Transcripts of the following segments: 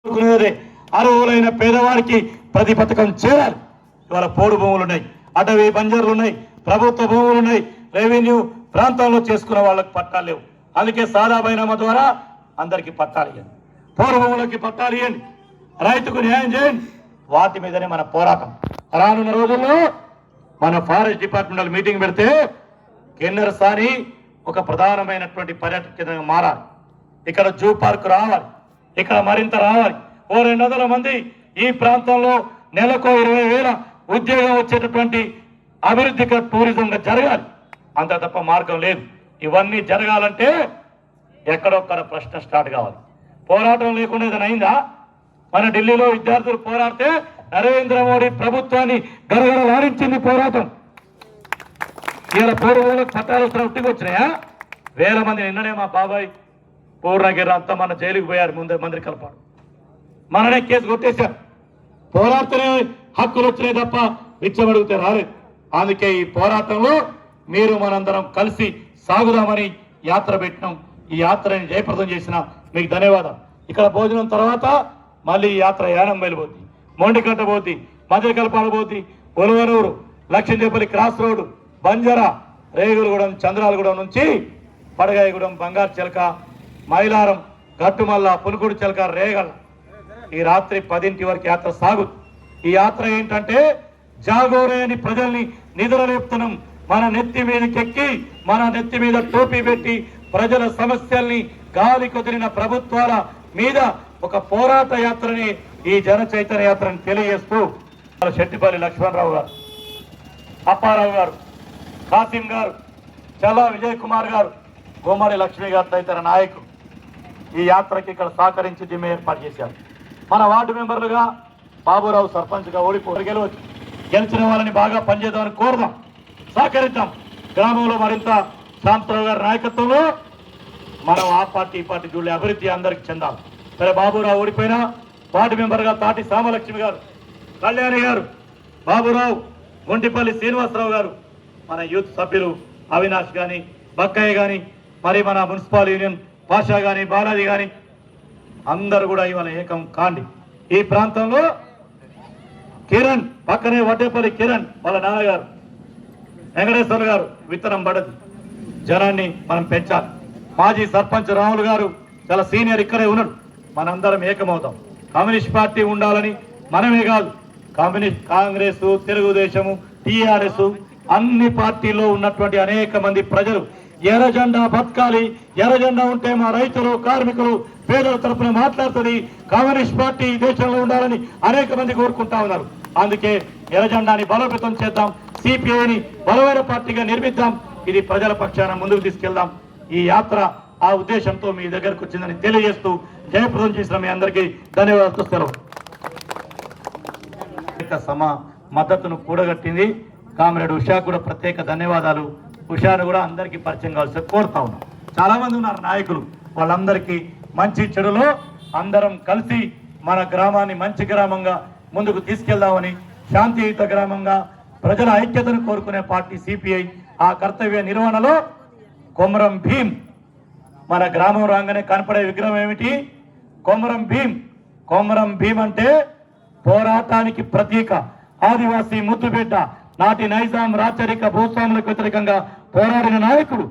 అర్హులైన పేదవారికి ప్రతి పథకం చేరాలి. ఇవాళ పోడు భూములు ఉన్నాయి, అటవీ బంజర్లు ఉన్నాయి, ప్రభుత్వ భూములు ఉన్నాయి, రెవెన్యూ ప్రాంతంలో చేసుకున్న వాళ్ళకి పట్టాలు లేవు. అందుకే సాదా బైనామా ద్వారా అందరికీ పట్టాలు ఇవ్వండి, పోడు భూములకి పట్టాలు ఇవ్వండి, రైతుకు న్యాయం చేయండి. వాటి మీదనే మన పోరాటం. రానున్న రోజుల్లో మన ఫారెస్ట్ డిపార్ట్మెంట్ మీటింగ్ పెడితే కిన్నెరసాని ఒక ప్రధానమైనటువంటి పర్యాటక కేంద్రంగా మారాలి. ఇక్కడ జూ పార్క్ రావాలి, ఇక్కడ మరింత రావాలి. 200 మంది ఈ ప్రాంతంలో నెలకు 20,000 ఉద్యోగం వచ్చేటటువంటి అభివృద్ధిగా టూరిజంగా జరగాలి. అంత తప్ప మార్గం లేదు. ఇవన్నీ జరగాలంటే ఎక్కడొక్కడ ప్రశ్న స్టార్ట్ కావాలి. పోరాటం లేకుండా ఏదైనా అయిందా? మన ఢిల్లీలో విద్యార్థులు పోరాడితే నరేంద్ర మోడీ ప్రభుత్వాన్ని గడగడలాడించింది పోరాటం. ఇలా పూర్వంలో పట్టాలు ఉట్టికి వచ్చినాయా? వేల మంది. నిన్ననే మా బాబాయ్ పూర్ణగిరి అంతా మన జైలుకు పోయారు. ముందే మంత్రి కలపాడు, మననే కేసు కొట్టేశారు. పోరాడుతూనే హక్కులు వచ్చినాయి తప్ప విచ్చమడిగితే రాలేదు. అందుకే ఈ పోరాటంలో మీరు మనందరం కలిసి సాగుదామని యాత్ర పెట్టినాం. ఈ యాత్రని జయప్రదం చేసిన మీకు ధన్యవాదాలు. ఇక్కడ భోజనం తర్వాత మళ్ళీ ఈ యాత్ర యానం బయలుపోద్ది, మొండికట్ట పోద్ది, మధ్యకల్పాడు పోద్ది, ఉలవనూరు, లక్ష్మీదేపల్లి క్రాస్ రోడ్డు, బంజరా, రేగులగూడెం, చంద్రాలగూడెం నుంచి పడగాయగూడెం, బంగారు చిలక, మైలారం, గట్టుమల్ల, పునుకుడు చిలక, రేగల ఈ రాత్రి 10 వరకు యాత్ర సాగుతుంది. ఈ యాత్ర ఏంటంటే జాగోరే అని ప్రజల్ని నిద్రలేపుతున్నాం. మన నెత్తి మీదకెక్కి మన నెత్తి మీద టోపీ పెట్టి ప్రజల సమస్యల్ని గాలి కుదిరిన ప్రభుత్వాల మీద ఒక పోరాట యాత్రని, ఈ జన చైతన్య యాత్రని తెలియజేస్తూ శెట్టిపల్లి లక్ష్మణరావు గారు, అప్పారావు గారు, కాసిం గారు, చల్లా విజయ్ కుమార్ గారు, గుమ్మడి లక్ష్మి గారు తదితర నాయకులు ఈ యాత్రకి ఇక్కడ సహకరించి దిమ్మ ఏర్పాటు చేశారు. మన వార్డు మెంబర్లుగా బాబురావు సర్పంచ్గా గెలవచ్చు. గెలిచిన వాళ్ళని బాగా పనిచేద్దామని కోరుదాం, సహకరిద్దాం. గ్రామంలో మరింత శాంతరావు గారి నాయకత్వంలో మనం ఆ పార్టీ ఈ పార్టీ చూడలే, అభివృద్ధి అందరికి చెందాలి. సరే, బాబురావు ఓడిపోయినా వార్డు మెంబర్గా తాటి సామలక్ష్మి గారు, కళ్యాణి గారు, బాబురావు, గుంటిపల్లి శ్రీనివాసరావు గారు, మన యూత్ సభ్యులు అవినాష్ కానీ, బక్కయ్య కానీ, మరి మన మున్సిపల్ యూనియన్ పాషా కానీ, బాలాజీ కానీ అందరూ కూడా ఇవాళ ఏకం కాండి. ఈ ప్రాంతంలో కిరణ్, పక్కనే వడ్డేపల్లి కిరణ్ వాళ్ళ నాన్నగారు వెంకటేశ్వర గారు విత్తనం పడదు. జనాన్ని మనం పెంచాలి. మాజీ సర్పంచ్ రాములు గారు చాలా సీనియర్, ఇక్కడే ఉన్నాడు. మనందరం ఏకమవుతాం. కమ్యూనిస్ట్ పార్టీ ఉండాలని మనమే కాదు, కాంగ్రెస్, తెలుగుదేశము, టీఆర్ఎస్ అన్ని పార్టీల్లో ఉన్నటువంటి అనేక మంది ప్రజలు ఎర్ర జెండా బతకాలి, ఎర్ర జెండా ఉంటే మా రైతులు, కార్మికులు, పేదల తరఫున మాట్లాడుతుంది, కమ్యూనిస్ట్ పార్టీ దేశంలో ఉండాలని అనేక మంది కోరుకుంటా ఉన్నారు. అందుకే ఎర్ర జెండాని బలోపేతం చేద్దాం, సిపిఐని బలమైన పార్టీగా నిర్మిద్దాం. ఇది ప్రజల పక్షాన ముందుకు తీసుకెళ్దాం. ఈ యాత్ర ఆ ఉద్దేశంతో మీ దగ్గరకు వచ్చిందని తెలియజేస్తూ జయప్రదం చేసిన మీ అందరికీ ధన్యవాదాలు. సెలవు. మద్దతును కూడగట్టింది కామ్రేడ్ ఉషా కూడా ప్రత్యేక ధన్యవాదాలు. ఉషాను కూడా అందరికీ పరిచయం కావాల్సి కోరుతా ఉన్నాం. చాలా మంది ఉన్నారు నాయకులు, వాళ్ళందరికీ మంచి చెడులో అందరం కలిసి మన గ్రామాన్ని మంచి గ్రామంగా ముందుకు తీసుకెళ్దామని, శాంతియుత గ్రామంగా ప్రజల ఐక్యతను కోరుకునే పార్టీ సిపిఐ. ఆ కర్తవ్య నిర్వహణలో కొమరం భీం, మన గ్రామం రాగానే కనపడే విగ్రహం ఏమిటి? కొమరం భీం. కొమరం భీం అంటే పోరాటానికి ప్రతీక, ఆదివాసీ ముద్దుబిడ్డ, నాటి నైజాం రాచరిక భూస్వాములకు వ్యతిరేకంగా పోరాడిన నాయకుడు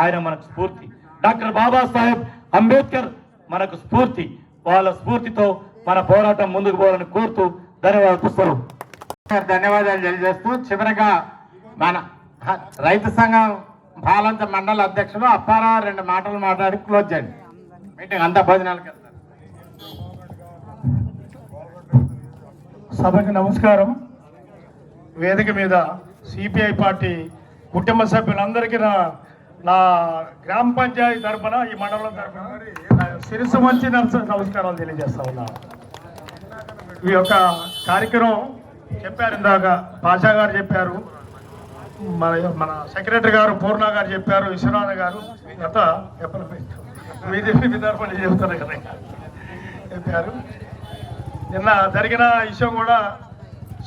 ఆయన మనకు స్ఫూర్తి. డాక్టర్ బాబాసాహెబ్ అంబేద్కర్ మనకు స్ఫూర్తి. వాళ్ళ స్ఫూర్తితో మన పోరాటం ముందుకు పోవాలని కోరుతూ ధన్యవాదాలు. ధన్యవాదాలు తెలియజేస్తూ చివరగా మన రైతు సంఘం పాలంచ మండల అధ్యక్షుడు అప్పారావు 2 మాటలు మాట్లాడి క్లోజ్ చేయండి మీటింగ్. అంతా భోజనాలకు వెళ్తారు. సభకి నమస్కారం. వేదిక మీద సిపిఐ పార్టీ కుటుంబ సభ్యులందరికీ నా గ్రామ పంచాయతీ తరఫున, ఈ మండలం తరఫున శిరస్సు మంచి నమస్కారాలు తెలియజేస్తా ఉన్నాను. ఈ యొక్క కార్యక్రమం చెప్పారు, ఇందాక పాషా గారు చెప్పారు, మన సెక్రటరీ గారు పూర్ణ గారు చెప్పారు, విశ్వనాథ గారు గత బీజేపీ తరఫున చెబుతారు కదా చెప్పారు. నిన్న జరిగిన విషయం కూడా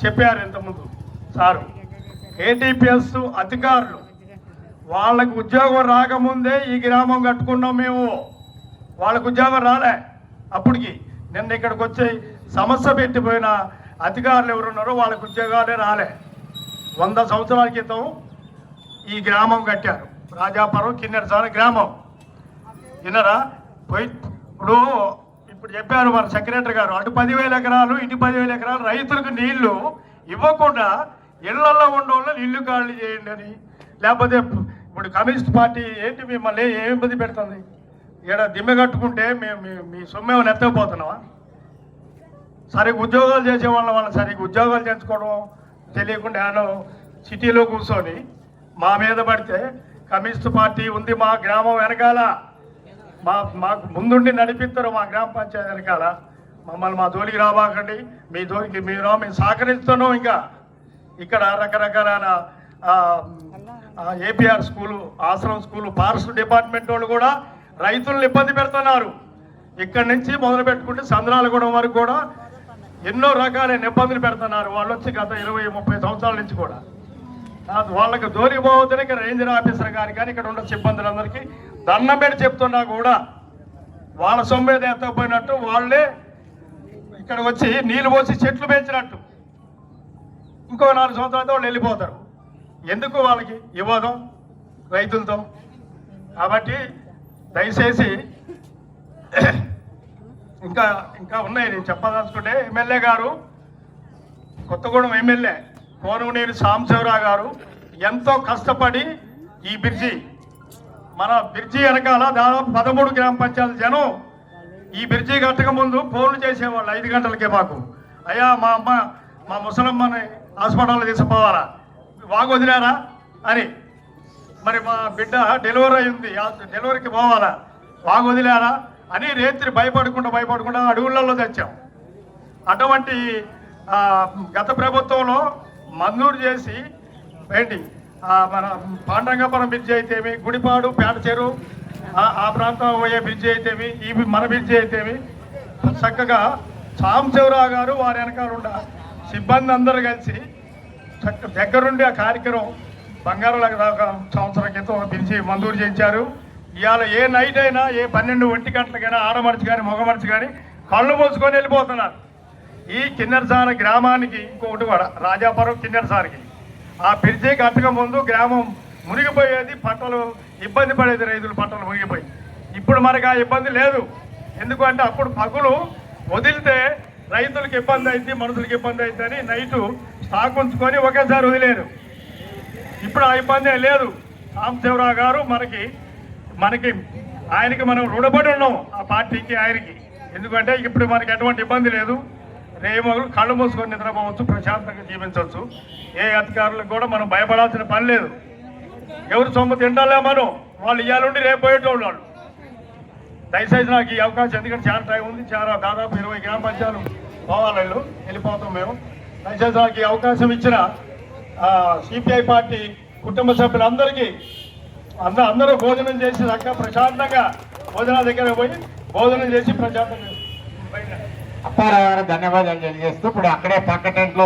చెప్పారు ఇంతకుముందు సారు. ఏటీపీఎస్ అధికారులు వాళ్ళకు ఉద్యోగం రాకముందే ఈ గ్రామం కట్టుకున్నాం మేము. వాళ్ళకు ఉద్యోగం రాలే అప్పటికి. నిన్న ఇక్కడికి వచ్చి సమస్య పెట్టిపోయిన అధికారులు ఎవరున్నారో వాళ్ళకి ఉద్యోగాలే రాలే. 100 సంవత్సరాల క్రితం ఈ గ్రామం కట్టారు, రాజాపురం కిన్నెరసాని గ్రామం. విన్నారా? ఇప్పుడు చెప్పారు మన సెక్రటరీ గారు, అటు 10,000 ఎకరాలు ఇటు 10,000 ఎకరాలు రైతులకు నీళ్లు ఇవ్వకుండా ఇళ్లలో ఉండేవాళ్ళు ఇల్లు ఖాళీ చేయండి అని. లేకపోతే ఇప్పుడు కమ్యూనిస్ట్ పార్టీ ఏంటి మిమ్మల్ని ఏమి ఇబ్బంది పెడుతుంది? ఇక్కడ దిమ్మె కట్టుకుంటే మేము మీ సొమ్మేమని ఎత్తకపోతున్నావా? సరిగ్గా ఉద్యోగాలు చేసే వాళ్ళని సరిగ్గా ఉద్యోగాలు చేయించుకోవడం తెలియకుండా ఆయన సిటీలో కూర్చొని మా మీద పడితే, కమ్యూనిస్ట్ పార్టీ ఉంది మా గ్రామం వెనకాల, మాకు ముందుండి నడిపిస్తారు మా గ్రామ పంచాయతీ వెనకాల. మమ్మల్ని మా జోలికి రాబాకండి, మీ జోలికి మేము సహకరిస్తున్నాం. ఇంకా ఇక్కడ రకరకాల ఏపీఆర్ స్కూలు, ఆశ్రమం స్కూలు, ఫారెస్ట్ డిపార్ట్మెంట్ వాళ్ళు కూడా రైతులను ఇబ్బంది పెడుతున్నారు. ఇక్కడి నుంచి మొదలు పెట్టుకుంటే చంద్రాలగూడెం వరకు కూడా ఎన్నో రకాలైన ఇబ్బందులు పెడుతున్నారు. వాళ్ళు వచ్చి గత 20-30 సంవత్సరాల నుంచి కూడా వాళ్ళకి జోలికి పోవద్దని ఇక్కడ రేంజర్ ఆఫీసర్ గారు కానీ ఇక్కడ ఉన్న సిబ్బందులందరికీ దండం పెట్టి చెప్తున్నా కూడా వాళ్ళ సొమ్మేద ఎత్తకపోయినట్టు వాళ్ళే ఇక్కడ వచ్చి నీళ్ళు పోసి చెట్లు పెంచినట్టు ఇంకో 4 సంవత్సరాలతో వాళ్ళు వెళ్ళిపోతారు. ఎందుకు వాళ్ళకి వివాదం రైతులతో? కాబట్టి దయచేసి ఇంకా ఉన్నాయి నేను చెప్పదలుచుకుంటే. ఎమ్మెల్యే గారు, కొత్తగూడెం ఎమ్మెల్యే కోనవనేని సాంబశివరావు గారు ఎంతో కష్టపడి ఈ బ్రిడ్జి, మన బ్రిడ్జి వెనకాల దాదాపు 13 గ్రామ పంచాయతీ జనం ఈ బ్రిడ్జి కట్టక ముందు ఫోన్లు చేసేవాళ్ళు 5 గంటలకే. మాకు అయ్యా మా ముసలమ్మని హాస్పిటల్లో తీసుకుపోవాలా, వాగు వదిలేరా అని, మరి మా బిడ్డ డెలివరీ అయింది డెలివరీకి పోవాలా, వాగు వదిలేరా అని రేత్రి భయపడకుండా అడవులలో తెచ్చాం. అటువంటి గత ప్రభుత్వంలో మంజూరు చేసి ఏంటి మన పాండ్రంగపురం బ్రిడ్జి అయితేమి, గుడిపాడు పేట చెరువు ఆ ప్రాంతం పోయే బ్రిడ్జి అయితేమి, ఇవి మన బ్రిడ్జి అయితేమి చక్కగా సాంబశివరావు గారు వారి వెనకాల ఉన్న సిబ్బంది అందరూ కలిసి దగ్గరుండి ఆ కార్యక్రమం బంగారాల సంవత్సరం క్రితం పిలిచి మంజూరు చేయించారు. ఇవాళ ఏ నైట్ అయినా ఏ 12-1 గంటలకైనా ఆడమనిషి కానీ మగ మనిషి కానీ కళ్ళు మూసుకొని వెళ్ళిపోతున్నారు. ఈ కిన్నెరసాని గ్రామానికి ఇంకొకటి కూడా రాజాపురం కిన్నెరసానికి ఆ బ్రిడ్జి కట్టక ముందు గ్రామం మునిగిపోయేది, పంటలు ఇబ్బంది పడేది, రైతులు పంటలు మునిగిపోయి. ఇప్పుడు మనకు ఆ ఇబ్బంది లేదు. ఎందుకంటే అప్పుడు పగులు వదిలితే రైతులకు ఇబ్బంది అయింది, మనుషులకు ఇబ్బంది అయింది అని నైటు స్టాక్ ఉంచుకొని ఒకేసారి వదిలేరు. ఇప్పుడు ఆ ఇబ్బంది లేదు. సాంబశివరావు గారు మనకి ఆయనకి మనం రుణపడి ఉన్నాం, ఆ పార్టీకి ఆయనకి. ఎందుకంటే ఇప్పుడు మనకి ఎటువంటి ఇబ్బంది లేదు. రేమగులు కళ్ళు మూసుకొని నిద్రపోవచ్చు, ప్రశాంతంగా జీవించవచ్చు. ఏ అధికారులకు కూడా మనం భయపడాల్సిన పని లేదు. ఎవరు సొమ్ము తింటాలే మనం, వాళ్ళు ఇవ్వాలండి రేపు పోయేటోళ్ళు వాళ్ళు. దయచేసి నాకు ఈ అవకాశం, ఎందుకంటే చాలా టైం ఉంది, దాదాపు 20 గ్రామ పంచాయతీలు పోవాలి, వెళ్ళిపోతాం మేము. దయచేసి నాకు ఈ అవకాశం ఇచ్చిన సిపిఐ పార్టీ కుటుంబ సభ్యులందరికీ అందరూ భోజనం చేసి చక్కగా ప్రశాంతంగా భోజనాల దగ్గర పోయి భోజనం చేసి ప్రశాంతంగా అప్పారావు గారు ధన్యవాదాలు తెలియజేస్తూ ఇప్పుడు అక్కడే పక్క టెంట్లో